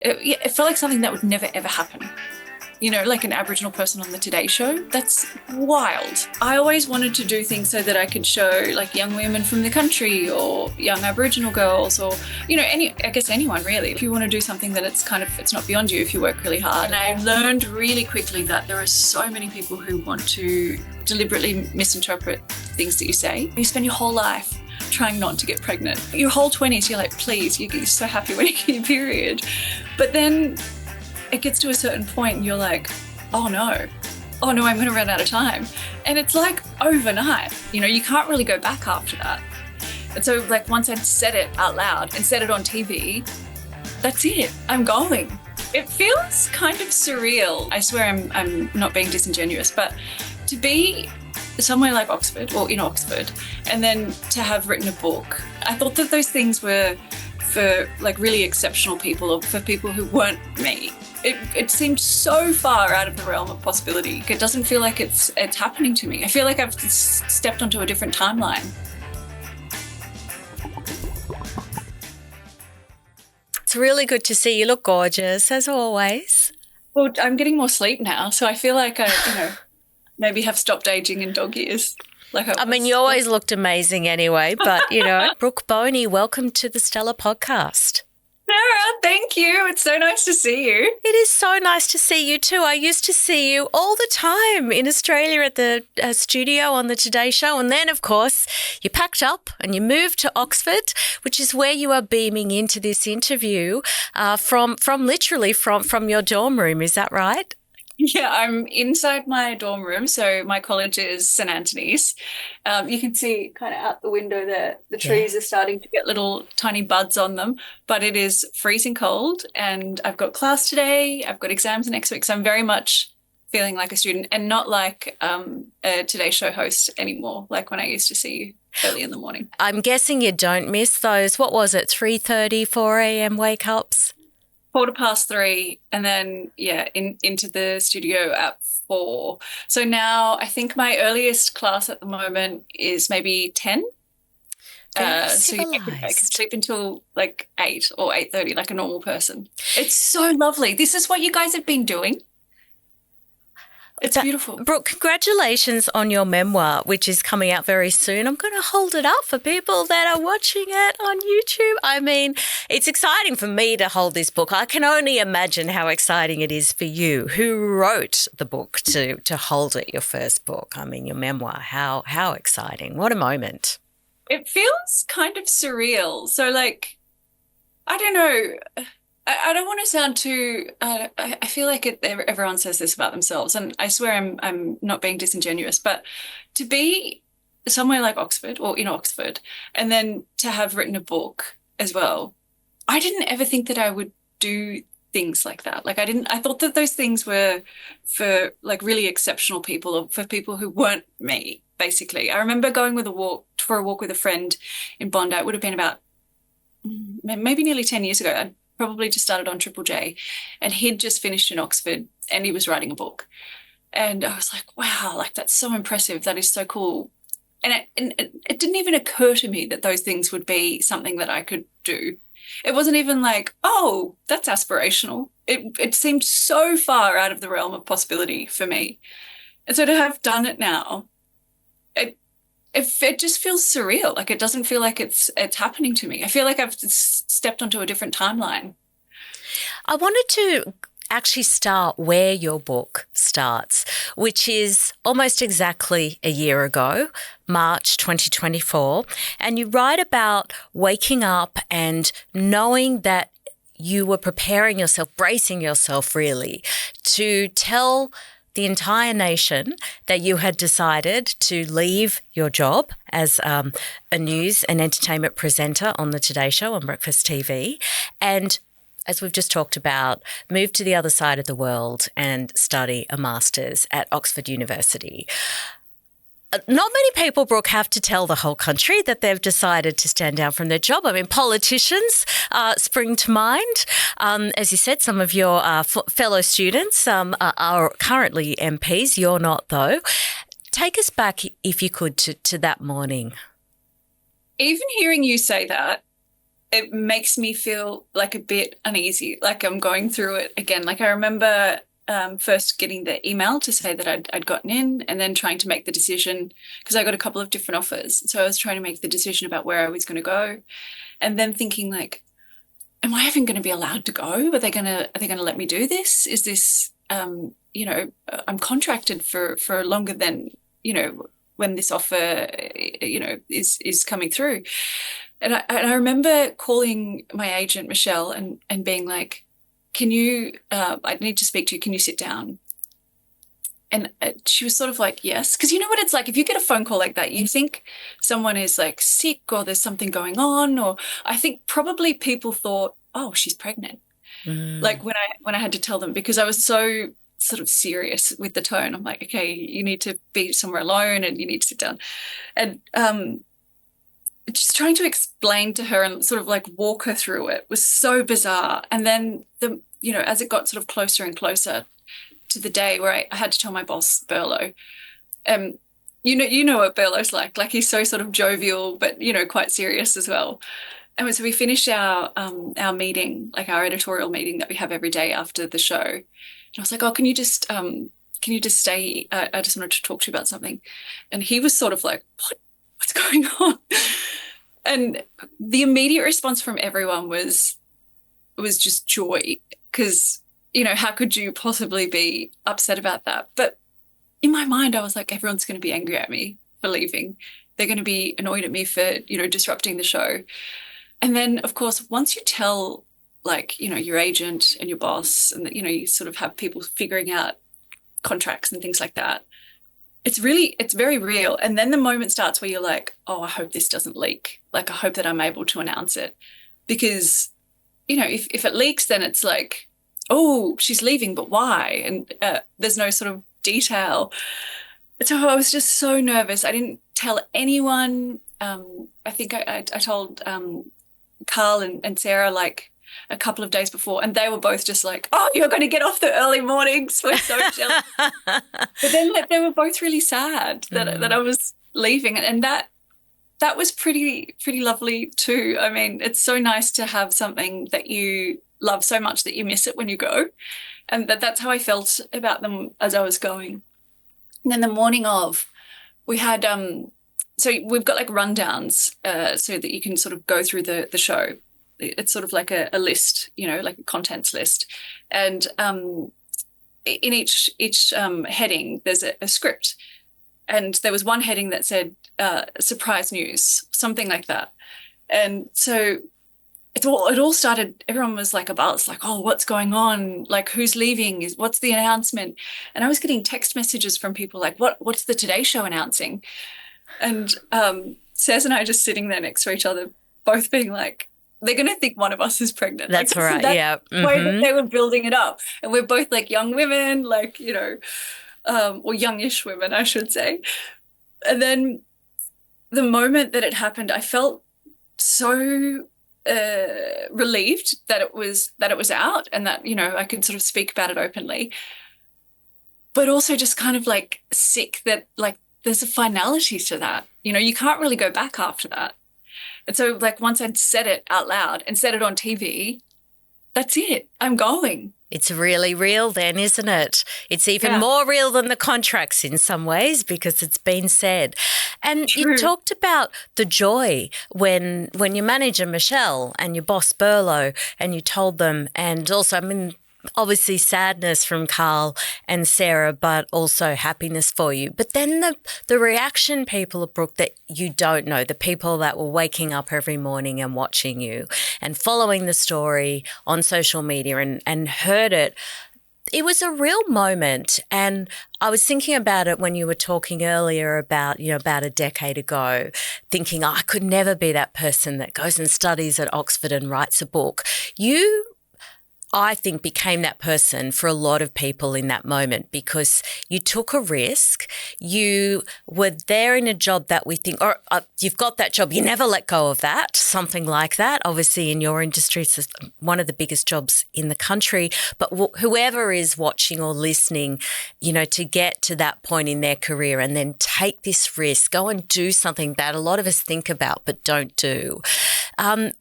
It felt like something that would never, ever happen. You know, like an Aboriginal person on the Today Show. That's wild. I always wanted to do things so that I could show like young women from the country or young Aboriginal girls or, I guess anyone really. If you want to do something that it's not beyond you if you work really hard. And I learned really quickly that there are so many people who want to deliberately misinterpret things that you say. You spend your whole life trying not to get pregnant. Your whole 20s, you're like, please, you're so happy when you get your period. But then it gets to a certain point and you're like, oh no, I'm going to run out of time. And it's like overnight, you can't really go back after that. And so like once I'd said it out loud and said it on TV, that's it, I'm going. It feels kind of surreal. I swear I'm not being disingenuous, but to be somewhere like Oxford or in Oxford and then to have written a book, I thought that those things were for like really exceptional people or for people who weren't me. It seemed so far out of the realm of possibility. It doesn't feel like it's happening to me. I feel like I've stepped onto a different timeline. It's really good to see you. Look gorgeous, as always. Well, I'm getting more sleep now, so I feel like I, maybe have stopped aging in dog years. I mean, you always looked amazing anyway, but, Brooke Boney, welcome to the Stella podcast. Sarah, thank you. It's so nice to see you. It is so nice to see you too. I used to see you all the time in Australia at the studio on the Today Show. And then, of course, you packed up and you moved to Oxford, which is where you are beaming into this interview from your dorm room. Is that right? Yeah, I'm inside my dorm room. So my college is St. Anthony's. You can see kind of out the window there, the trees are starting to get little tiny buds on them, but it is freezing cold and I've got class today. I've got exams next week. So I'm very much feeling like a student and not like a Today Show host anymore, like when I used to see you early in the morning. I'm guessing you don't miss those, what was it, 3:30, 4 a.m. wake-ups? 3:15 and then into the studio at 4. So now I think my earliest class at the moment is maybe 10. So I can sleep until like 8 or 8:30 like a normal person. It's so lovely. This is what you guys have been doing. It's beautiful. Brooke, congratulations on your memoir, which is coming out very soon. I'm going to hold it up for people that are watching it on YouTube. I mean, it's exciting for me to hold this book. I can only imagine how exciting it is for you. Who wrote the book to hold it, your first book? I mean, your memoir. How exciting. What a moment. It feels kind of surreal. So like, I don't know. I don't want to sound too. I feel like everyone says this about themselves, and I swear I'm not being disingenuous. But to be somewhere like Oxford or in Oxford, and then to have written a book as well, I didn't ever think that I would do things like that. Like I thought that those things were for like really exceptional people or for people who weren't me. Basically, I remember going for a walk with a friend in Bondi. It would have been about maybe nearly 10 years ago. I'd probably just started on Triple J and he'd just finished in Oxford and he was writing a book. And I was like, wow, like that's so impressive. That is so cool. And it didn't even occur to me that those things would be something that I could do. It wasn't even like, oh, that's aspirational. It seemed so far out of the realm of possibility for me. And so to have done it now, it just feels surreal. Like it doesn't feel like it's happening to me. I feel like I've just stepped onto a different timeline. I wanted to actually start where your book starts, which is almost exactly a year ago, March 2024. And you write about waking up and knowing that you were preparing yourself, bracing yourself really, to tell the entire nation that you had decided to leave your job as a news and entertainment presenter on the Today Show on Breakfast TV and, as we've just talked about, move to the other side of the world and study a master's at Oxford University. Not many people, Brooke, have to tell the whole country that they've decided to stand down from their job. I mean, politicians spring to mind. As you said, some of your fellow students are currently MPs. You're not, though. Take us back, if you could, to that morning. Even hearing you say that, it makes me feel like a bit uneasy, like I'm going through it again. Like I remember first getting the email to say that I'd gotten in, and then trying to make the decision because I got a couple of different offers. So I was trying to make the decision about where I was going to go, and then thinking like, am I even going to be allowed to go? Are they going to let me do this? Is this, I'm contracted for longer than, when this offer, is coming through. And I remember calling my agent, Michelle, and being like, I need to speak to you. Can you sit down? And she was sort of like, yes. Because you know what it's like, if you get a phone call like that, you think someone is like sick or there's something going on. Or I think probably people thought, oh, she's pregnant. Like when I had to tell them, because I was so sort of serious with the tone. I'm like, okay, you need to be somewhere alone and you need to sit down. And just trying to explain to her and sort of like walk her through it was so bizarre. And then as it got sort of closer and closer to the day where I had to tell my boss, Burlo, you know what Burlo's like he's so sort of jovial, but, quite serious as well. And so we finished our meeting, like our editorial meeting that we have every day after the show. And I was like, oh, can you just stay? I just wanted to talk to you about something. And he was sort of like, what's going on? And the immediate response from everyone was just joy, because, how could you possibly be upset about that? But in my mind, I was like, everyone's going to be angry at me for leaving. They're going to be annoyed at me for, disrupting the show. And then, of course, once you tell, like, your agent and your boss, and, you sort of have people figuring out contracts and things like that, it's very real. And then the moment starts where you're like, oh, I hope this doesn't leak. Like, I hope that I'm able to announce it. Because, if it leaks, then it's like, oh, she's leaving, but why? And there's no sort of detail. So I was just so nervous. I didn't tell anyone. I think I told Carl and Sarah like a couple of days before, and they were both just like, oh, you're going to get off the early mornings. We're so jealous. But then they were both really sad that I was leaving. And that was pretty lovely too. I mean, it's so nice to have something that you love so much that you miss it when you go. And that's how I felt about them as I was going. And then the morning of, we had, so we've got like rundowns so that you can sort of go through the show. It's sort of like a list, like a contents list. And in each heading, there's a script. And there was one heading that said surprise news, something like that. And so it all started, everyone was like abuzz, like, oh, what's going on? Like, who's leaving? What's the announcement? And I was getting text messages from people like, what's the Today Show announcing? And Saz and I just sitting there next to each other, both being like, they're going to think one of us is pregnant. That's like, right, yeah. Way that they were building it up. And we're both like young women, like, or youngish women, I should say. And then the moment that it happened, I felt so relieved that it was out, and that I could sort of speak about it openly, but also just kind of like sick that like there's a finality to that. You can't really go back after that. And so like once I'd said it out loud and said it on TV, that's it, I'm going. It's really real then, isn't it? It's even more real than the contracts in some ways, because it's been said. And True. You talked about the joy when your manager, Michelle, and your boss, Burlo, and you told them, and also, I mean, obviously sadness from Carl and Sarah, but also happiness for you. But then the reaction, people of Brooke, that you don't know, the people that were waking up every morning and watching you and following the story on social media and heard it, it was a real moment. And I was thinking about it when you were talking earlier about, about a decade ago, thinking, I could never be that person that goes and studies at Oxford and writes a book. You, I think, became that person for a lot of people in that moment, because you took a risk. You were there in a job that we think, you've got that job, you never let go of that, something like that. Obviously, in your industry, it's one of the biggest jobs in the country. But whoever is watching or listening, to get to that point in their career and then take this risk, go and do something that a lot of us think about but don't do.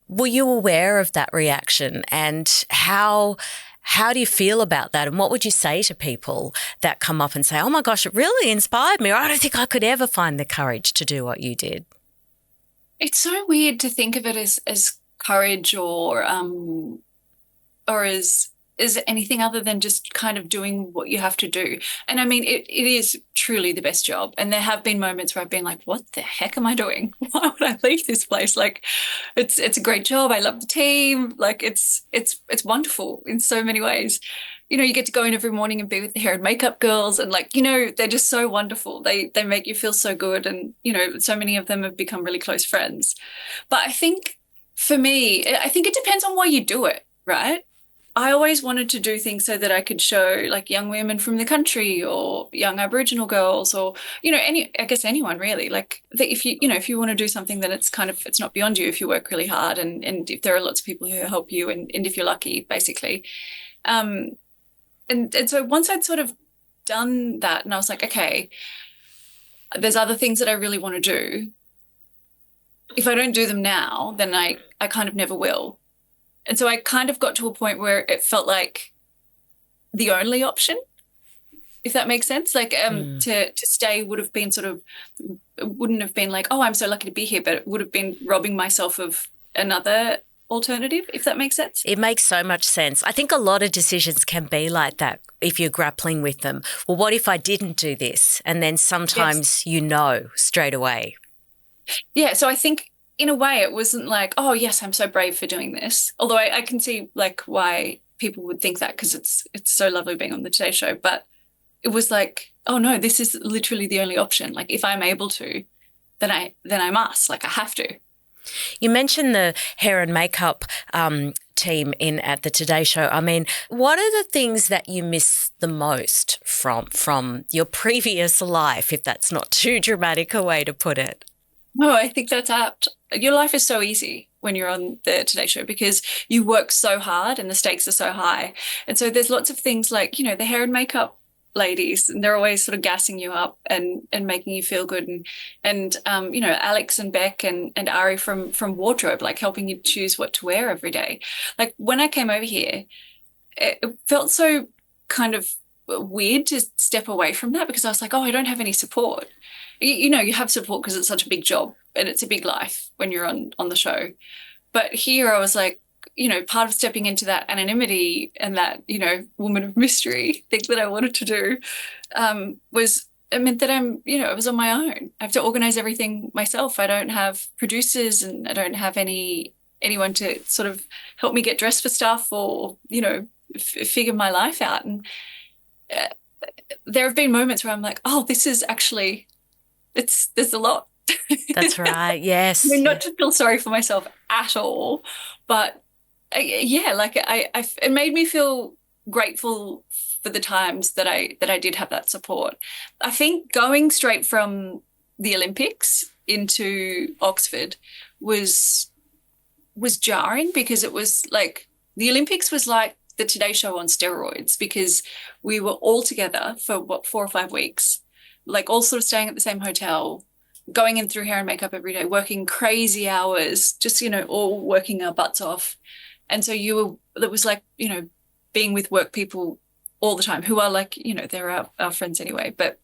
Were you aware of that reaction, and how do you feel about that? And what would you say to people that come up and say, oh my gosh, it really inspired me, or I don't think I could ever find the courage to do what you did? It's so weird to think of it as courage or as anything other than just kind of doing what you have to do. And I mean, it is truly the best job. And there have been moments where I've been like, what the heck am I doing? Why would I leave this place? Like, it's a great job. I love the team. Like, it's wonderful in so many ways. You know, you get to go in every morning and be with the hair and makeup girls, and like, you know, they're just so wonderful. They make you feel so good, and you know, so many of them have become really close friends. But I think for me, I think it depends on why you do it, right? I always wanted to do things so that I could show like young women from the country or young Aboriginal girls or, you know, I guess anyone really, like that if if you want to do something, then it's kind of, it's not beyond you if you work really hard and if there are lots of people who help you and if you're lucky, basically. And so once I'd sort of done that and I was like, okay, there's other things that I really want to do. If I don't do them now, then I kind of never will. And so I kind of got to a point where it felt like the only option, if that makes sense. Like to stay would have been sort of, wouldn't have been like, oh, I'm so lucky to be here, but it would have been robbing myself of another alternative, if that makes sense. It makes so much sense. I think a lot of decisions can be like that if you're grappling with them. Well, what if I didn't do this? And then sometimes you know straight away. Yeah, so I think in a way it wasn't like, oh, yes, I'm so brave for doing this. Although I can see like why people would think that because it's so lovely being on the Today Show. But it was like, oh, no, this is literally the only option. Like if I'm able to, then I must. Like I have to. You mentioned the hair and makeup team in at the Today Show. I mean, what are the things that you miss the most from your previous life, if that's not too dramatic a way to put it? No, I think that's apt. Your life is so easy when you're on the Today Show because you work so hard and the stakes are so high. And so there's lots of things like, you know, the hair and makeup ladies, and they're always sort of gassing you up and making you feel good. And you know, Alex and Beck and Ari from wardrobe, like helping you choose what to wear every day. Like when I came over here, it felt so kind of weird to step away from that because I was like, oh, I don't have any support. You know, you have support because it's such a big job and it's a big life when you're on the show. But here I was like, you know, part of stepping into that anonymity and that, you know, woman of mystery thing that I wanted to do it meant that I was on my own. I have to organize everything myself. I don't have producers and I don't have anyone to sort of help me get dressed for stuff or, you know, figure my life out. And there have been moments where I'm like, oh, this is actually, there's a lot. That's right. Yes. I mean, not to feel sorry for myself at all, but it made me feel grateful for the times that I did have that support. I think going straight from the Olympics into Oxford was jarring because it was like the Olympics was like the Today Show on steroids because we were all together for 4 or 5 weeks, like all sort of staying at the same hotel, going in through hair and makeup every day, working crazy hours, just, you know, all working our butts off. And so it was like, you know, being with work people all the time who are like, you know, they're our friends anyway. But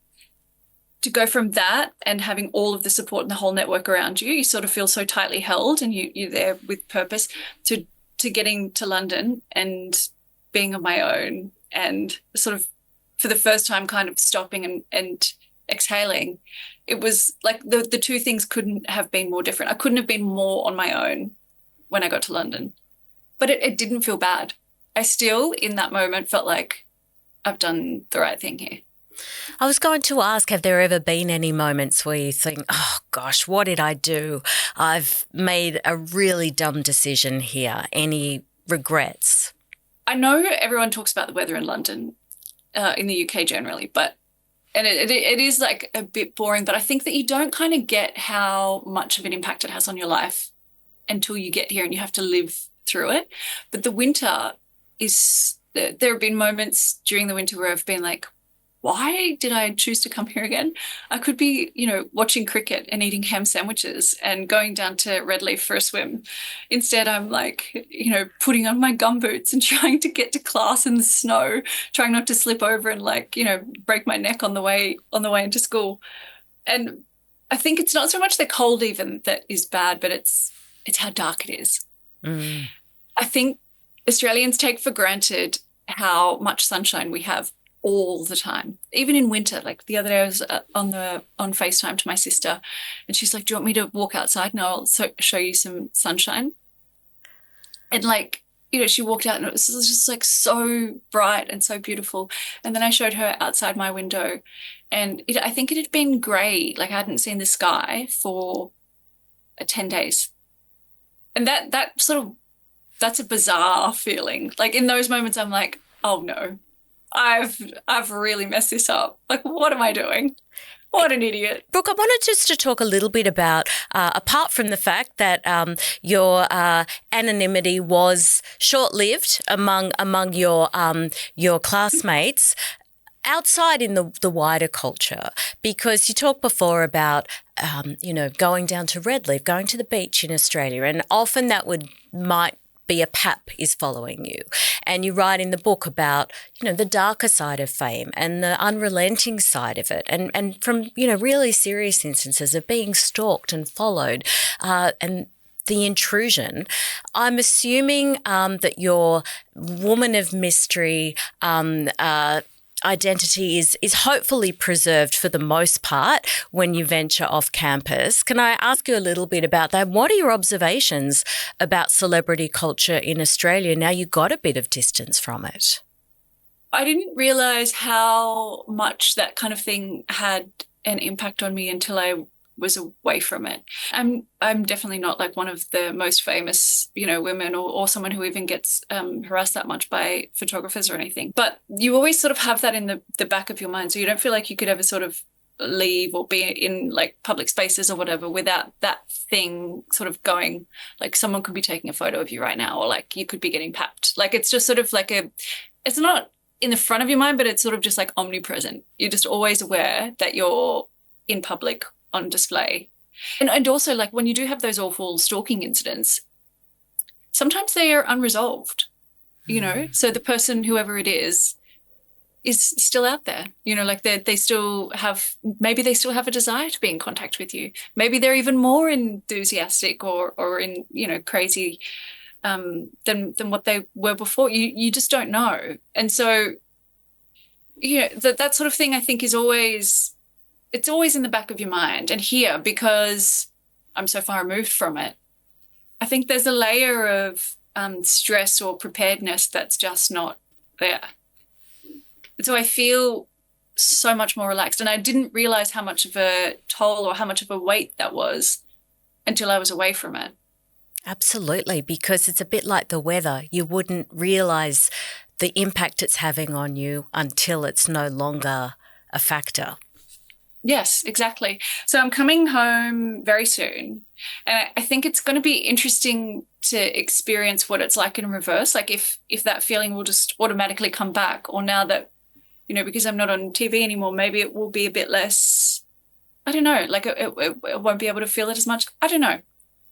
to go from that and having all of the support and the whole network around you, you sort of feel so tightly held and you're there with purpose to getting to London and being on my own and sort of for the first time kind of stopping and exhaling. It was like the two things couldn't have been more different. I couldn't have been more on my own when I got to London, but it didn't feel bad. I still, in that moment, felt like I've done the right thing here. I was going to ask, have there ever been any moments where you think, oh, gosh, what did I do? I've made a really dumb decision here. Any regrets? I know everyone talks about the weather in London, in the UK generally, and it is like a bit boring, but I think that you don't kind of get how much of an impact it has on your life until you get here and you have to live through it. But the winter there have been moments during the winter where I've been like, why did I choose to come here again? I could be, watching cricket and eating ham sandwiches and going down to Redleaf for a swim. Instead, I'm like, putting on my gumboots and trying to get to class in the snow, trying not to slip over and like, break my neck on the way into school. And I think it's not so much the cold even that is bad, but it's how dark it is. Mm. I think Australians take for granted how much sunshine we have all the time, even in winter. Like the other day I was on FaceTime to my sister and she's like, do you want me to walk outside and I'll show you some sunshine? And like, she walked out and it was just like so bright and so beautiful. And then I showed her outside my window and I think it had been grey. Like I hadn't seen the sky for 10 days. And that's a bizarre feeling. Like in those moments, I'm like, oh no, I've really messed this up. Like, what am I doing? What an idiot. Brooke, I wanted just to talk a little bit about, apart from the fact that your anonymity was short-lived among your classmates, outside in the wider culture, because you talked before about, going down to Redleaf, going to the beach in Australia, and often that might be a pap is following you. And you write in the book about, the darker side of fame and the unrelenting side of it. And from, really serious instances of being stalked and followed, and the intrusion. I'm assuming that your woman of mystery identity is hopefully preserved for the most part when you venture off campus. Can I ask you a little bit about that? What are your observations about celebrity culture in Australia now you got a bit of distance from it? I didn't realise how much that kind of thing had an impact on me until I was away from it. I'm definitely not like one of the most famous, women or someone who even gets harassed that much by photographers or anything. But you always sort of have that in the back of your mind. So you don't feel like you could ever sort of leave or be in like public spaces or whatever without that thing sort of going, like someone could be taking a photo of you right now, or like you could be getting papped. Like it's just sort of like it's not in the front of your mind, but it's sort of just like omnipresent. You're just always aware that you're in public on display. And also like when you do have those awful stalking incidents, sometimes they are unresolved, so the person, whoever it is still out there, like they still have a desire to be in contact with you. Maybe they're even more enthusiastic or in, crazy than what they were before. You just don't know. And so, that sort of thing I think is always in the back of your mind. And here, because I'm so far removed from it, I think there's a layer of stress or preparedness that's just not there. So I feel so much more relaxed. And I didn't realize how much of a toll or how much of a weight that was until I was away from it. Absolutely, because it's a bit like the weather. You wouldn't realize the impact it's having on you until it's no longer a factor. Yes, exactly. So I'm coming home very soon, and I think it's going to be interesting to experience what it's like in reverse. Like if that feeling will just automatically come back, or now that, because I'm not on TV anymore, maybe it will be a bit less, I don't know, like it won't be able to feel it as much. I don't know.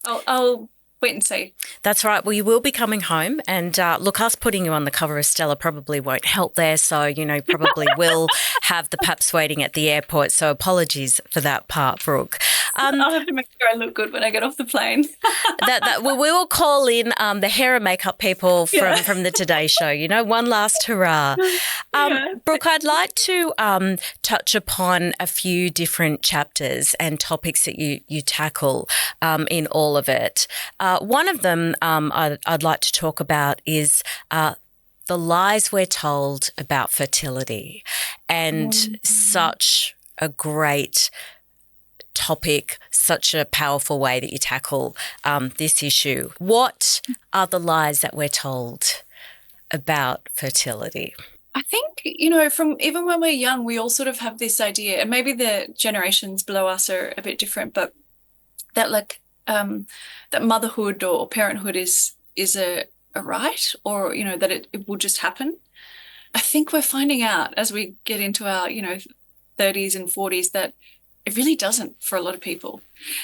I'll wait and see. That's right. Well, you will be coming home, and look, us putting you on the cover of Stella probably won't help there. So, probably will have the paps waiting at the airport. So apologies for that part, Brooke. I'll have to make sure I look good when I get off the plane. We will call in the hair and makeup people from the Today Show. One last hurrah. Brooke, I'd like to touch upon a few different chapters and topics that you tackle in all of it. One of them I'd like to talk about is the lies we're told about fertility, and such a great topic, such a powerful way that you tackle this issue. What are the lies that we're told about fertility? I think, from even when we're young, we all sort of have this idea, and maybe the generations below us are a bit different, but that like that motherhood or parenthood is a right, or that it will just happen. I think we're finding out as we get into our, 30s and 40s that it really doesn't for a lot of people.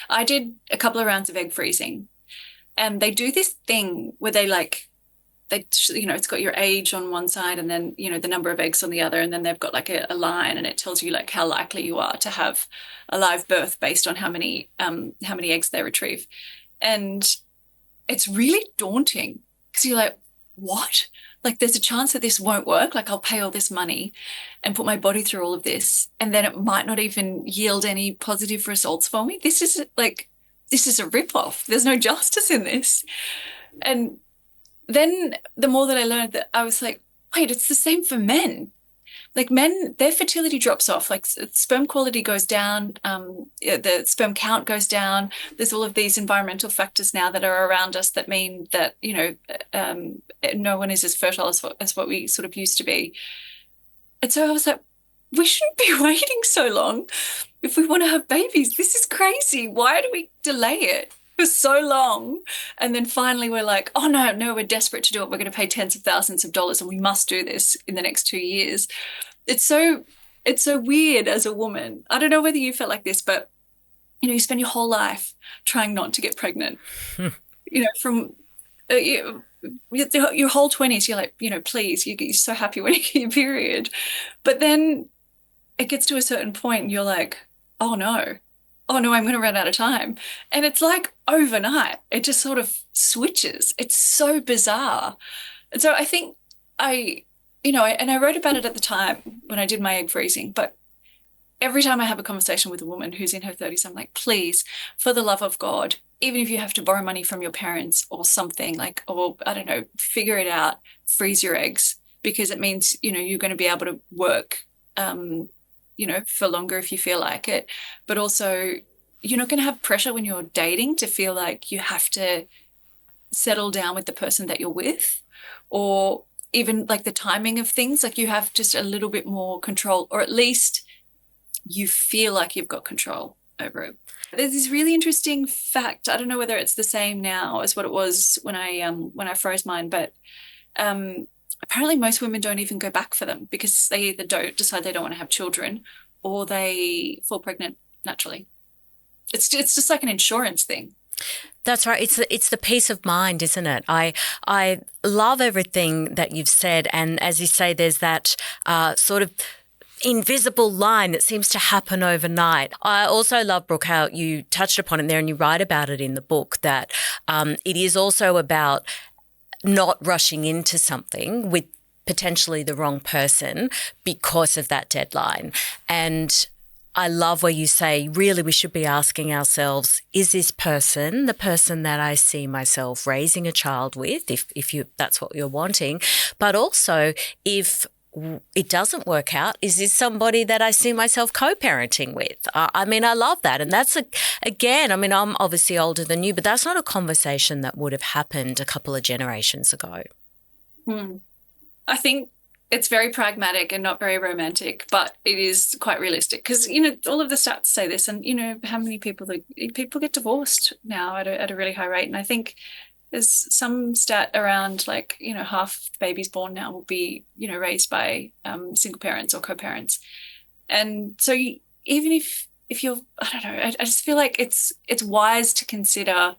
I did a couple of rounds of egg freezing, and they do this thing where it's got your age on one side and then, the number of eggs on the other. And then they've got like a line, and it tells you like how likely you are to have a live birth based on how many eggs they retrieve. And it's really daunting because you're like, what? Like, there's a chance that this won't work. Like, I'll pay all this money and put my body through all of this, and then it might not even yield any positive results for me. This is a ripoff. There's no justice in this. And then the more that I learned, that I was like, wait, it's the same for men. Like, men, their fertility drops off, like sperm quality goes down, the sperm count goes down. There's all of these environmental factors now that are around us that mean that, no one is as fertile as what we sort of used to be. And so I was like, we shouldn't be waiting so long if we want to have babies. This is crazy. Why do we delay it for so long? And then finally we're like, oh no, we're desperate to do it. We're going to pay tens of thousands of dollars and we must do this in the next 2 years. It's so weird as a woman. I don't know whether you felt like this, but you spend your whole life trying not to get pregnant. From your whole 20s, you're like, please, you're so happy when you get your period. But then it gets to a certain point and you're like, oh no, I'm going to run out of time. And it's like overnight, it just sort of switches. It's so bizarre. And so I think I wrote about it at the time when I did my egg freezing, but every time I have a conversation with a woman who's in her 30s, I'm like, please, for the love of God, even if you have to borrow money from your parents or something, like, or I don't know, figure it out, freeze your eggs, because it means, you're going to be able to work, for longer if you feel like it. But also, you're not going to have pressure when you're dating to feel like you have to settle down with the person that you're with, or even like the timing of things. Like, you have just a little bit more control, or at least you feel like you've got control over it. There's this really interesting fact. I don't know whether it's the same now as what it was when I froze mine, but apparently most women don't even go back for them because they either decide they don't want to have children, or they fall pregnant naturally. It's just like an insurance thing. That's right. It's the peace of mind, isn't it? I love everything that you've said, and as you say, there's that sort of invisible line that seems to happen overnight. I also love, Brooke, how you touched upon it there, and you write about it in the book, that it is also about not rushing into something with potentially the wrong person because of that deadline. And I love where you say, really, we should be asking ourselves, is this person the person that I see myself raising a child with, if that's what you're wanting? But also, if it doesn't work out, is this somebody that I see myself co-parenting with? I love that. And that's, again, I'm obviously older than you, but that's not a conversation that would have happened a couple of generations ago. I think it's very pragmatic and not very romantic, but it is quite realistic because, all of the stats say this, and, how many people get divorced now at a really high rate. And I think there's some stat around like, half the babies born now will be, raised by single parents or co-parents. And so even if you're, I don't know, I just feel like it's wise to consider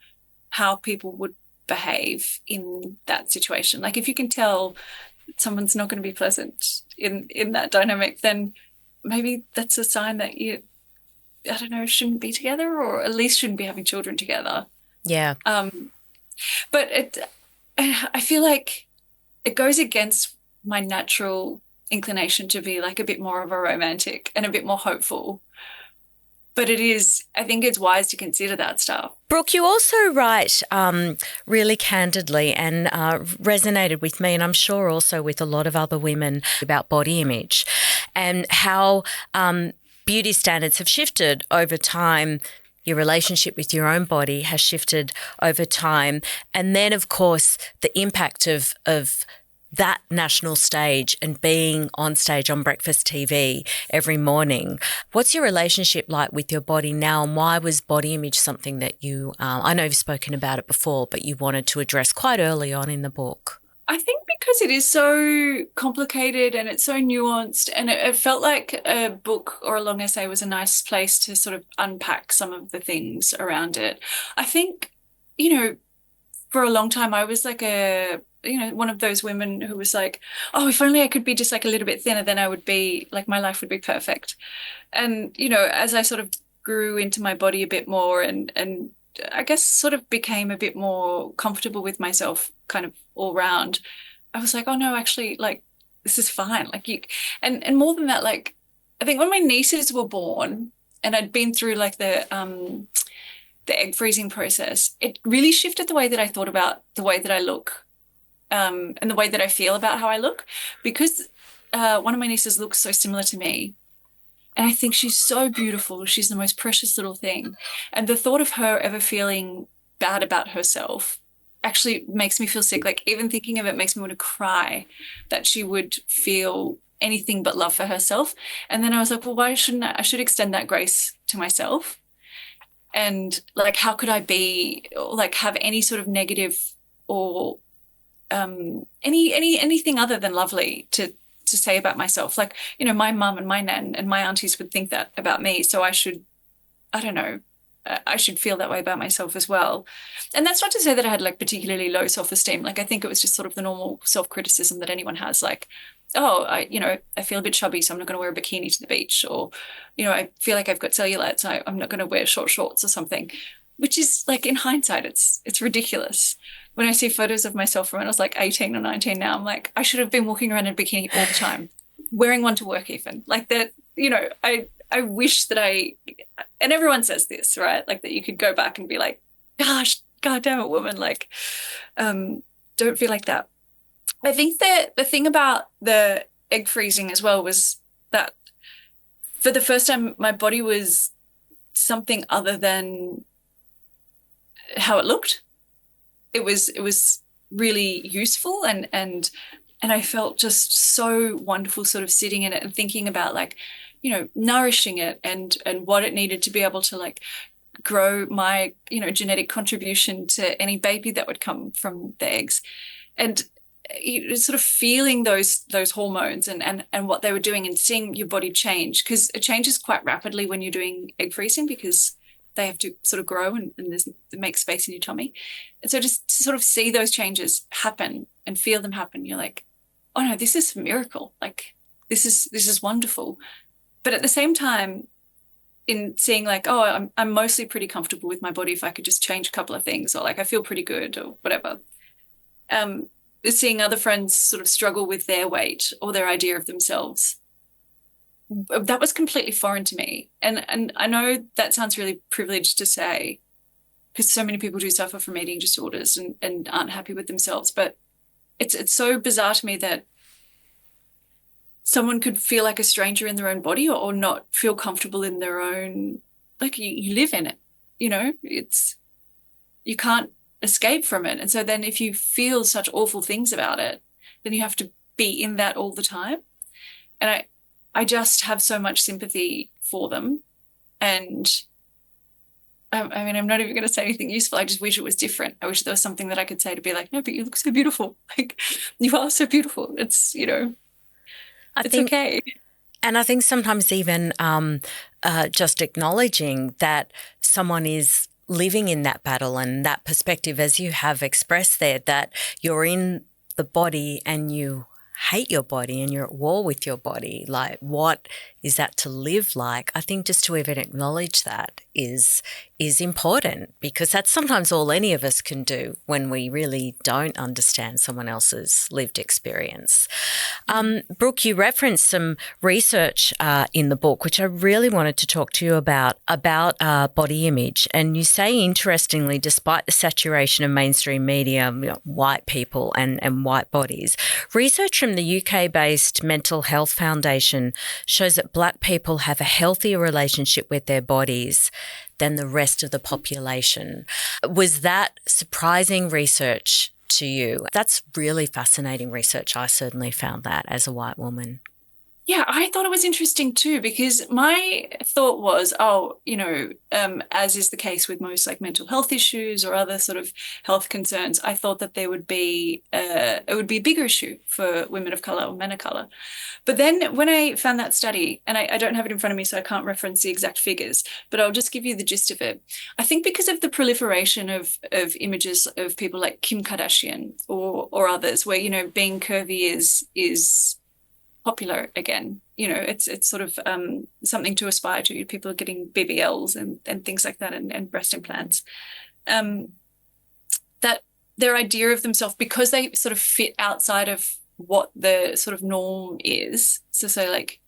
how people would behave in that situation. Like, if you can tell someone's not going to be pleasant in that dynamic, then maybe that's a sign that you, I don't know, shouldn't be together, or at least shouldn't be having children together. Yeah. But I feel like it goes against my natural inclination to be like a bit more of a romantic and a bit more hopeful. But I think it's wise to consider that stuff. Brooke, you also write really candidly and resonated with me, and I'm sure also with a lot of other women, about body image and how beauty standards have shifted over time. Your relationship with your own body has shifted over time. And then, of course, the impact of that national stage and being on stage on breakfast TV every morning. What's your relationship like with your body now, and why was body image something that you, I know you've spoken about it before, but you wanted to address quite early on in the book? I think because it is so complicated and it's so nuanced, and it felt like a book or a long essay was a nice place to sort of unpack some of the things around it. I think, you know, for a long time I was like one of those women who was like, oh, if only I could be just like a little bit thinner, then I would be like, my life would be perfect. And, as I sort of grew into my body a bit more and I guess sort of became a bit more comfortable with myself kind of all round, I was like, oh no, actually, like, this is fine. Like and more than that, like, I think when my nieces were born and I'd been through like the egg freezing process, it really shifted the way that I thought about the way that I look, and the way that I feel about how I look, because one of my nieces looks so similar to me. And I think she's so beautiful. She's the most precious little thing. And the thought of her ever feeling bad about herself actually makes me feel sick. Like, even thinking of it makes me want to cry, that she would feel anything but love for herself. And then I was like, well, why shouldn't I should extend that grace to myself. And like, how could I be, like, have any sort of negative or anything other than lovely to say about myself? Like, my mum and my nan and my aunties would think that about me, so I don't know, I should feel that way about myself as well. And that's not to say that I had like particularly low self-esteem. Like, I think it was just sort of the normal self-criticism that anyone has, like, oh, I feel a bit chubby, so I'm not going to wear a bikini to the beach, or I feel like I've got cellulite, so I'm not going to wear short shorts or something, which is, like, in hindsight, it's ridiculous. When I see photos of myself from when I was like 18 or 19 now, I'm like, I should have been walking around in a bikini all the time, wearing one to work even. Like that, I wish that and everyone says this, right? Like, that you could go back and be like, gosh, God damn it, woman, like, don't feel like that. I think that the thing about the egg freezing as well was that for the first time, my body was something other than how it looked. It was really useful, and I felt just so wonderful sort of sitting in it and thinking about, like, nourishing it and what it needed to be able to, like, grow my, genetic contribution to any baby that would come from the eggs. And sort of feeling those hormones and what they were doing, and seeing your body change, because it changes quite rapidly when you're doing egg freezing, because they have to sort of grow and make space in your tummy. And so just to sort of see those changes happen and feel them happen, you're like, oh no, this is a miracle. Like, this is wonderful. But at the same time, in seeing, like, oh, I'm mostly pretty comfortable with my body if I could just change a couple of things, or like, I feel pretty good or whatever. Seeing other friends sort of struggle with their weight or their idea of themselves, that was completely foreign to me. And I know that sounds really privileged to say, because so many people do suffer from eating disorders and aren't happy with themselves. But it's so bizarre to me that someone could feel like a stranger in their own body, or not feel comfortable in their own, like, you live in it, you can't escape from it. And so then if you feel such awful things about it, then you have to be in that all the time. And I just have so much sympathy for them. And I mean, I'm not even going to say anything useful. I just wish it was different. I wish there was something that I could say to be like, no, but you look so beautiful. Like, you are so beautiful. It's, it's okay. And I think sometimes even just acknowledging that someone is living in that battle and that perspective, as you have expressed there, that you're in the body and you hate your body and you're at war with your body. Like, what is that to live like? I think just to even acknowledge that is important, because that's sometimes all any of us can do when we really don't understand someone else's lived experience. Brooke, you referenced some research in the book, which I really wanted to talk to you about body image. And you say, interestingly, despite the saturation of mainstream media, white people and white bodies, research from the UK-based Mental Health Foundation shows that Black people have a healthier relationship with their bodies than the rest of the population. Was that surprising research to you? That's really fascinating research. I certainly found that as a white woman. Yeah, I thought it was interesting too, because my thought was, as is the case with most like mental health issues or other sort of health concerns, I thought that there would be it would be a bigger issue for women of color or men of color. But then when I found that study, and I don't have it in front of me, so I can't reference the exact figures, but I'll just give you the gist of it. I think because of the proliferation of images of people like Kim Kardashian or others, where being curvy is popular again. It's sort of something to aspire to. People are getting BBLs and things like that, and breast implants. That their idea of themselves, because they sort of fit outside of what the sort of norm is. So say like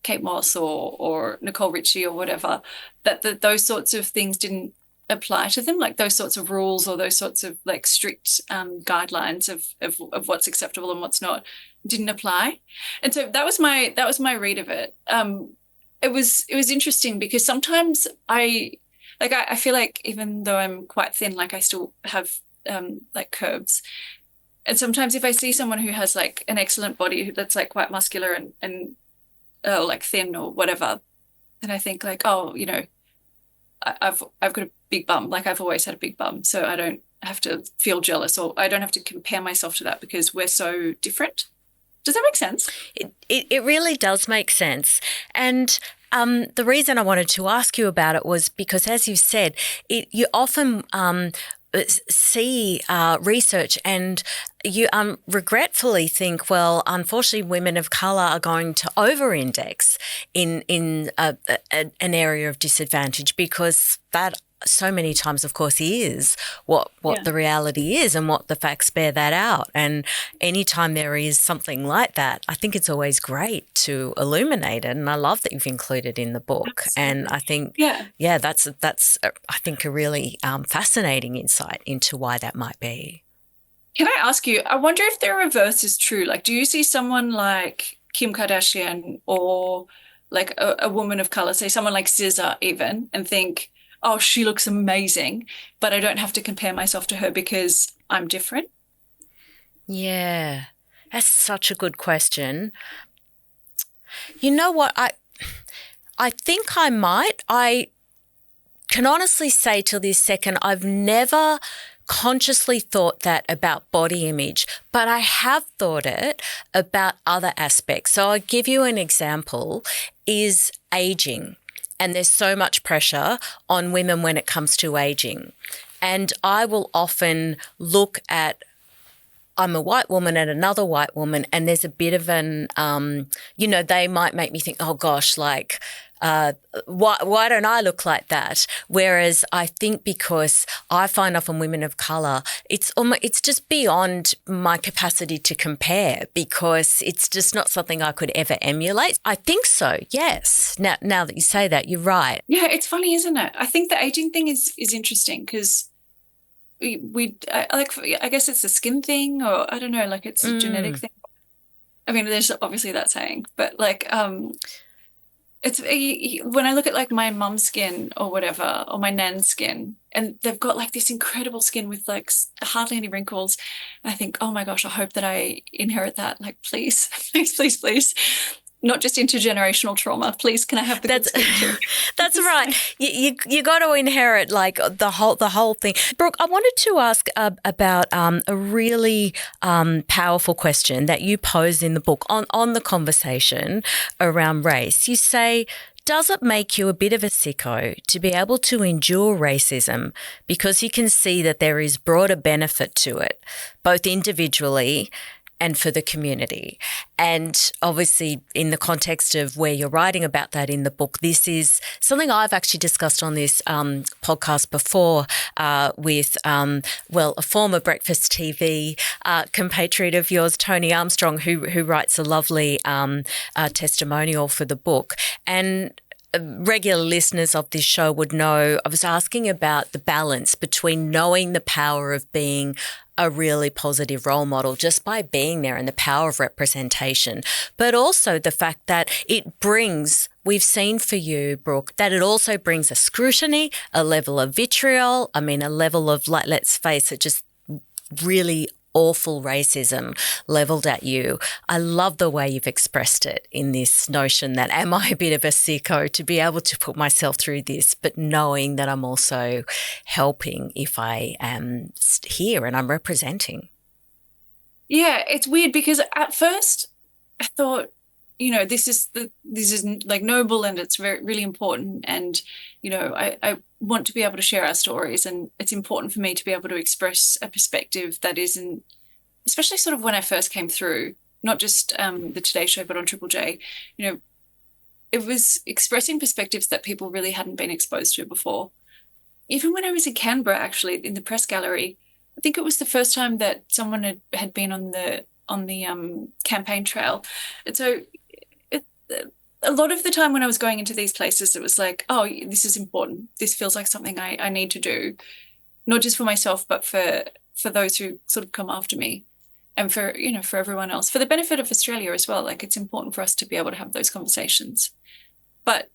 Kate Moss or Nicole Richie or whatever, that those sorts of things didn't apply to them, like those sorts of rules or those sorts of like strict guidelines of what's acceptable and what's not didn't apply. And so that was my read of it. It was interesting because sometimes I feel like even though I'm quite thin, like I still have like curves. And sometimes if I see someone who has like an excellent body that's like quite muscular and like thin or whatever, then I think like, oh, I've got a big bum. Like I've always had a big bum, so I don't have to feel jealous, or I don't have to compare myself to that because we're so different. Does that make sense? It really does make sense. And the reason I wanted to ask you about it was because, as you said, you often see research and you regretfully think, well, unfortunately, women of colour are going to over-index in an area of disadvantage, because that so many times, of course, is what the reality is and what the facts bear that out. And anytime there is something like that, I think it's always great to illuminate it. And I love that you've included in the book. Absolutely. And I think, that's I think a really fascinating insight into why that might be. Can I ask you, I wonder if the reverse is true. Like, do you see someone like Kim Kardashian or like a woman of color, say someone like SZA even, and think, oh, she looks amazing, but I don't have to compare myself to her because I'm different? Yeah, that's such a good question. You know what? I think I might. I can honestly say till this second, I've never consciously thought that about body image, but I have thought it about other aspects. So I'll give you an example, is aging. And there's so much pressure on women when it comes to aging. And I will often look at, I'm a white woman and another white woman, and there's a bit of an, they might make me think, oh gosh, like, why don't I look like that? Whereas I think because I find often women of colour, it's just beyond my capacity to compare, because it's just not something I could ever emulate. I think so, yes. Now that you say that, you're right. Yeah, it's funny, isn't it? I think the aging thing is interesting because I guess it's a skin thing, or I don't know, like it's a genetic thing. I mean, there's obviously that saying, but like it's when I look at like my mum's skin or whatever, or my nan's skin, and they've got like this incredible skin with like hardly any wrinkles, I think, oh my gosh, I hope that I inherit that. Like, please, please, please, please. Not just intergenerational trauma. Please, can I have the good skin too? That's right. You got to inherit like the whole thing. Brooke, I wanted to ask about a really powerful question that you pose in the book on the conversation around race. You say, does it make you a bit of a sicko to be able to endure racism because you can see that there is broader benefit to it, both individually and for the community? And obviously in the context of where you're writing about that in the book, this is something I've actually discussed on this podcast before with, a former Breakfast TV compatriot of yours, Tony Armstrong, who writes a lovely testimonial for the book. And regular listeners of this show would know I was asking about the balance between knowing the power of being a really positive role model just by being there, and the power of representation, but also the fact that it brings, we've seen for you, Brooke, that it also brings a scrutiny, a level of vitriol, a level of, like, let's face it, just really awful racism levelled at you. I love the way you've expressed it in this notion that am I a bit of a sicko to be able to put myself through this, but knowing that I'm also helping if I am here and I'm representing. Yeah, it's weird because at first I thought, this is like noble and it's really important. And, I want to be able to share our stories, and it's important for me to be able to express a perspective that isn't, especially sort of when I first came through, not just the Today Show, but on Triple J, it was expressing perspectives that people really hadn't been exposed to before. Even when I was in Canberra, actually, in the press gallery, I think it was the first time that someone had been on the campaign trail. And so a lot of the time when I was going into these places, it was like, oh, this is important. This feels like something I need to do, not just for myself, but for those who sort of come after me, and for everyone else, for the benefit of Australia as well. Like, it's important for us to be able to have those conversations. But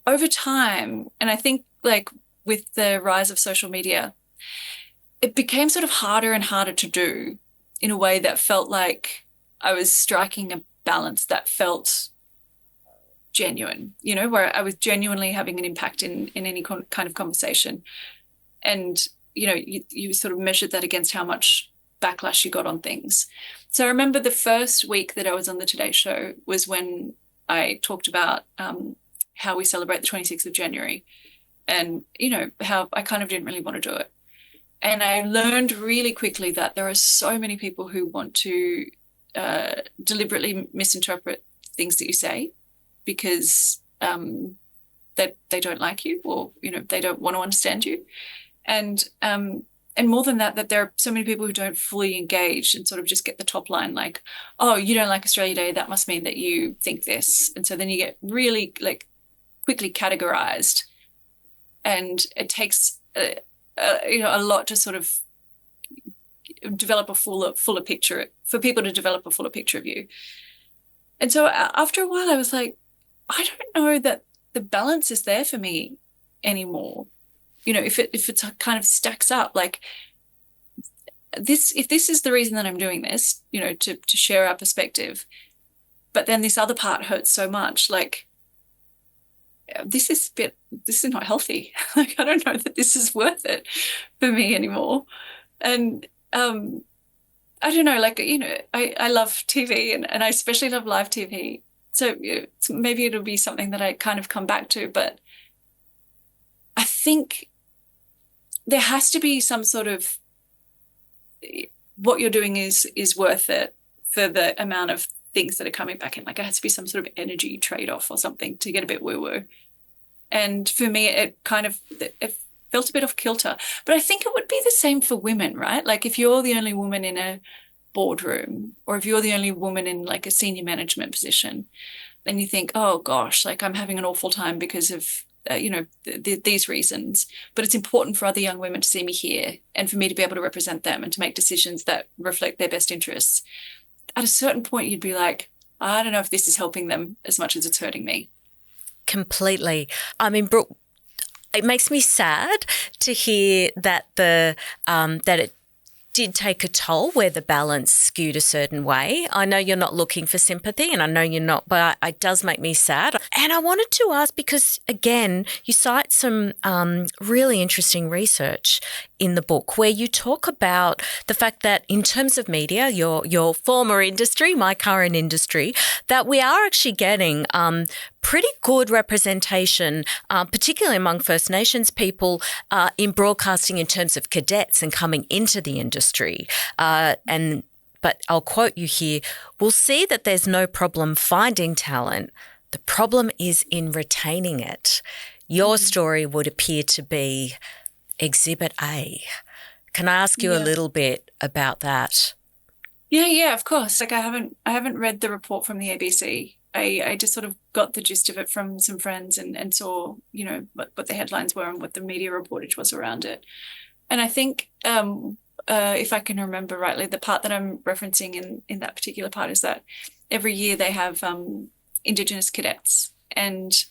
over time, and I think like with the rise of social media, it became sort of harder and harder to do in a way that felt like I was striking a balance that felt genuine, where I was genuinely having an impact in any kind of conversation. And, you sort of measured that against how much backlash you got on things. So I remember the first week that I was on the Today Show was when I talked about how we celebrate the 26th of January, and, how I kind of didn't really want to do it. And I learned really quickly that there are so many people who want to deliberately misinterpret things that you say because that they don't like you, or they don't want to understand you, and more than that there are so many people who don't fully engage and sort of just get the top line, like, oh, you don't like Australia Day, that must mean that you think this. And so then you get really like quickly categorized, and it takes a lot to sort of develop a fuller picture, for people to develop a fuller picture of you. And so after a while I was like, I don't know that the balance is there for me anymore. If it's kind of stacks up, like if this is the reason that I'm doing this, to share our perspective, but then this other part hurts so much, like this is not healthy. Like, I don't know that this is worth it for me anymore. And I don't know, like, I love TV, and I especially love live TV. So maybe it'll be something that I kind of come back to, but I think there has to be some sort of, what you're doing is worth it for the amount of things that are coming back in. Like, it has to be some sort of energy trade-off or something to get a bit woo-woo. And for me, it felt a bit off kilter. But I think it would be the same for women, right? Like, if you're the only woman in a boardroom, or if you're the only woman in like a senior management position, then you think, oh gosh, like I'm having an awful time because of these reasons, but it's important for other young women to see me here and for me to be able to represent them and to make decisions that reflect their best interests. At a certain point, you'd be like, I don't know if this is helping them as much as it's hurting me. Completely. I mean, Brooke, it makes me sad to hear that that it did take a toll where the balance skewed a certain way. I know you're not looking for sympathy, and I know you're not, but it does make me sad. And I wanted to ask, because again, you cite some really interesting research in the book where you talk about the fact that in terms of media, your former industry, my current industry, that we are actually getting pretty good representation, particularly among First Nations people, in broadcasting in terms of cadets and coming into the industry. But I'll quote you here, "We'll see that there's no problem finding talent. The problem is in retaining it." Your story would appear to be Exhibit A. Can I ask you a little bit about that? Yeah, of course. Like, I haven't read the report from the ABC. I just sort of got the gist of it from some friends and saw, what the headlines were and what the media reportage was around it. And I think, if I can remember rightly, the part that I'm referencing in that particular part is that every year they have Indigenous cadets, and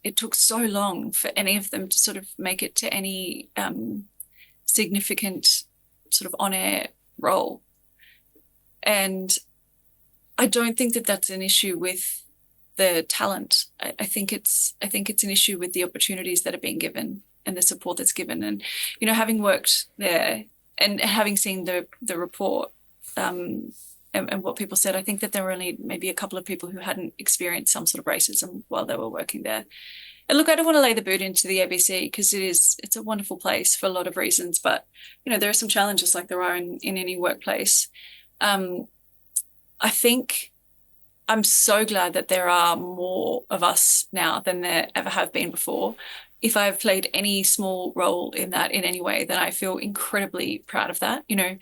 it took so long for any of them to sort of make it to any significant sort of on-air role. And I don't think that that's an issue with the talent. I think it's an issue with the opportunities that are being given and the support that's given. And, you know, having worked there and having seen the report, and what people said, I think that there were only maybe a couple of people who hadn't experienced some sort of racism while they were working there. And look, I don't want to lay the boot into the ABC because it's a wonderful place for a lot of reasons, but, you know, there are some challenges like there are in any workplace. I think I'm so glad that there are more of us now than there ever have been before. If I've played any small role in that in any way, then I feel incredibly proud of that. You know,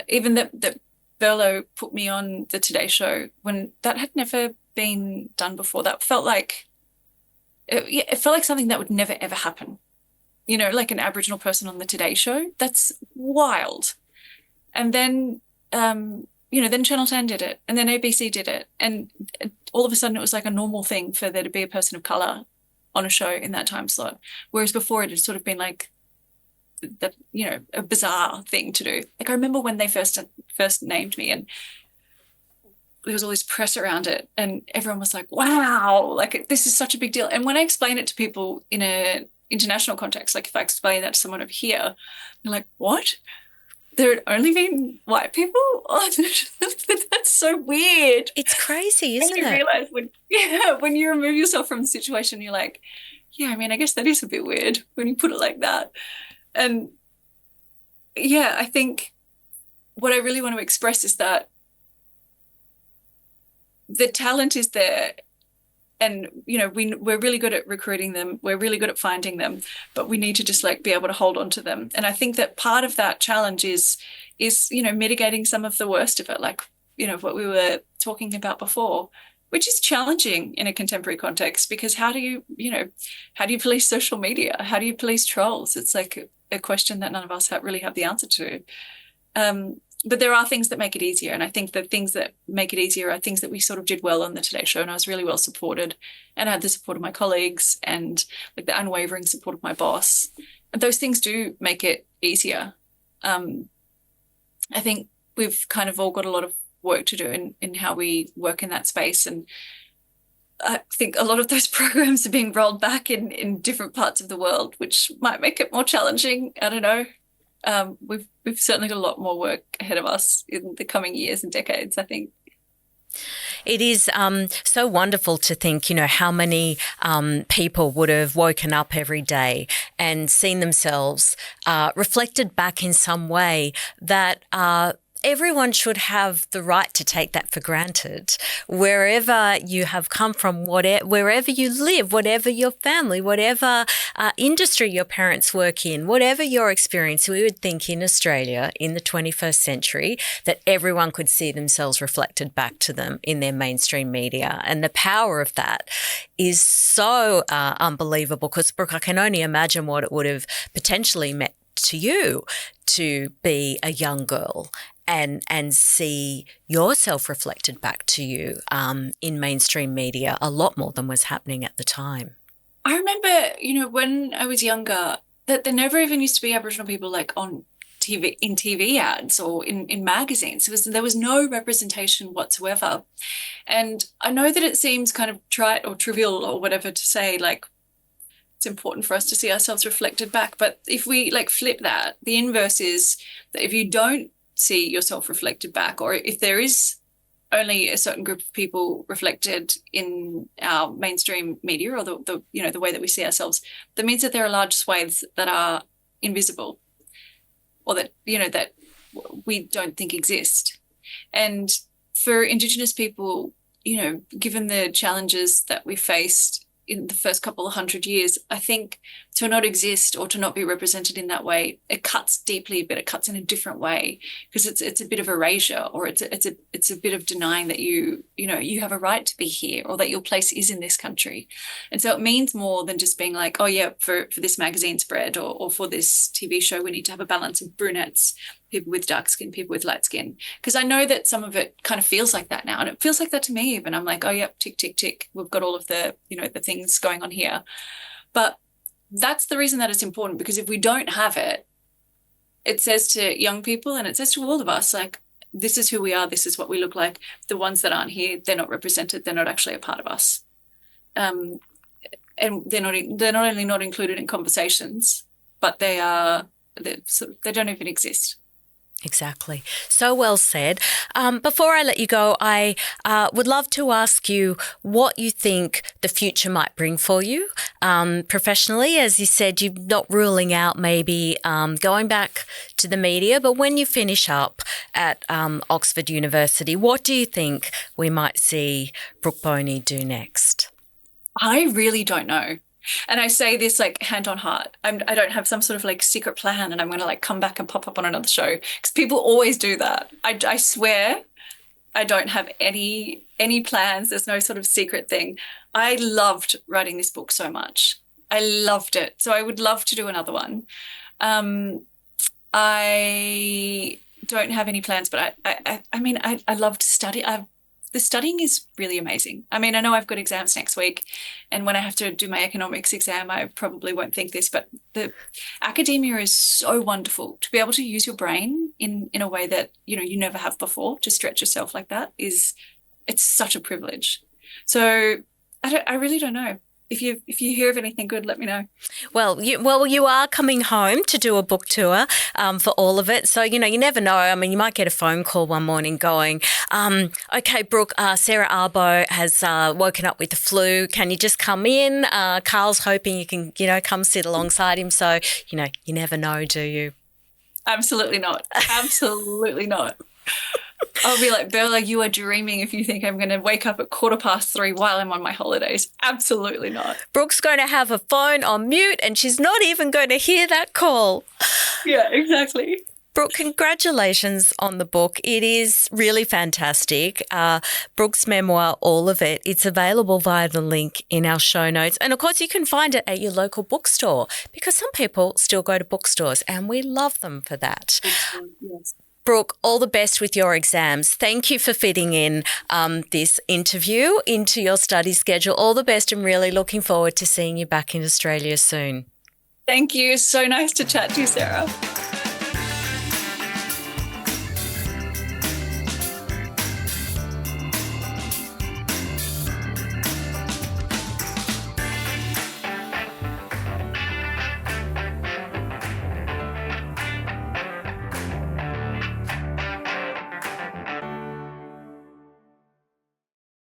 even that Berlo put me on the Today Show when that had never been done before. That felt like it felt like something that would never ever happen. You know, like an Aboriginal person on the Today Show. That's wild. And then you know, then Channel 10 did it, and then ABC did it, and all of a sudden it was like a normal thing for there to be a person of color on a show in that time slot, whereas before it had sort of been like that, you know, a bizarre thing to do. Like I remember when they first named me, and there was all this press around it, and everyone was like, "Wow, like this is such a big deal." And when I explain it to people in a international context, like if I explain that to someone over here, they're like, "What? There had only been white people?" Oh, that's so weird. It's crazy, isn't it? You realize when you remove yourself from the situation, you're like, yeah, I mean, I guess that is a bit weird when you put it like that. And yeah, I think what I really want to express is that the talent is there. And, you know, we're really good at recruiting them. We're really good at finding them, but we need to just like be able to hold on to them. And I think that part of that challenge is, you know, mitigating some of the worst of it, like, you know, what we were talking about before, which is challenging in a contemporary context, because how do you police social media? How do you police trolls? It's like a question that none of us really have the answer to. But there are things that make it easier. And I think the things that make it easier are things that we sort of did well on the Today Show. And I was really well supported, and I had the support of my colleagues and like the unwavering support of my boss. And those things do make it easier. I think we've kind of all got a lot of work to do in how we work in that space. And I think a lot of those programs are being rolled back in different parts of the world, which might make it more challenging. I don't know. We've certainly got a lot more work ahead of us in the coming years and decades, I think. It is so wonderful to think, you know, how many people would have woken up every day and seen themselves reflected back in some way that everyone should have the right to take that for granted. Wherever you have come from, wherever you live, whatever your family, whatever industry your parents work in, whatever your experience, we would think in Australia in the 21st century that everyone could see themselves reflected back to them in their mainstream media. And the power of that is so unbelievable, because, Brooke, I can only imagine what it would have potentially meant to you to be a young girl and see yourself reflected back to you in mainstream media a lot more than was happening at the time. I remember, you know, when I was younger, that there never even used to be Aboriginal people like on TV, in TV ads or in magazines. There was no representation whatsoever. And I know that it seems kind of trite or trivial or whatever to say, like, it's important for us to see ourselves reflected back. But if we like flip that, the inverse is that if you don't see yourself reflected back, or if there is only a certain group of people reflected in our mainstream media or the you know, the way that we see ourselves, that means that there are large swathes that are invisible, or that, you know, that we don't think exist. And for Indigenous people, you know, given the challenges that we faced in the first couple of 100 years, I think to not exist or to not be represented in that way, it cuts deeply, but it cuts in a different way, because it's a bit of erasure, or it's a bit of denying that you know you have a right to be here, or that your place is in this country. And so it means more than just being like, oh yeah, for this magazine spread or for this TV show, we need to have a balance of brunettes, people with dark skin, people with light skin. Because I know that some of it kind of feels like that now, and it feels like that to me even. I'm like, oh yep, tick, tick, tick. We've got all of the, you know, the things going on here. But that's the reason that it's important, because if we don't have it, it says to young people and it says to all of us, like, this is who we are, this is what we look like. The ones that aren't here, they're not represented, they're not actually a part of us. And they're not only not included in conversations, but they don't even exist. Exactly. So well said. Before I let you go, I would love to ask you what you think the future might bring for you professionally. As you said, you're not ruling out maybe going back to the media, but when you finish up at Oxford University, what do you think we might see Brooke Boney do next? I really don't know. And I say this like hand on heart. I don't have some sort of like secret plan and I'm going to like come back and pop up on another show, because people always do that. I swear I don't have any plans. There's no sort of secret thing. I loved writing this book so much. I loved it. So I would love to do another one. I don't have any plans, but I mean, I love to study. The studying is really amazing. I mean, I know I've got exams next week, and when I have to do my economics exam, I probably won't think this, but the academia is so wonderful. To be able to use your brain in a way that, you never have before, to stretch yourself like that it's such a privilege. So I really don't know. If you hear of anything good, let me know. Well, you are coming home to do a book tour for all of it. So, you never know. I mean, you might get a phone call one morning going, okay, Brooke, Sarrah Arbo has woken up with the flu. Can you just come in? Carl's hoping you can, come sit alongside him. So, you never know, do you? Absolutely not. Absolutely not. I'll be like, Bella, you are dreaming if you think I'm going to wake up at 3:15 while I'm on my holidays. Absolutely not. Brooke's going to have a phone on mute and she's not even going to hear that call. Yeah, exactly. Brooke, congratulations on the book. It is really fantastic. Brooke's memoir, all of it, it's available via the link in our show notes. And, of course, you can find it at your local bookstore, because some people still go to bookstores and we love them for that. Yes. Brooke, all the best with your exams. Thank you for fitting in this interview into your study schedule. All the best, and really looking forward to seeing you back in Australia soon. Thank you. So nice to chat to you, Sarah.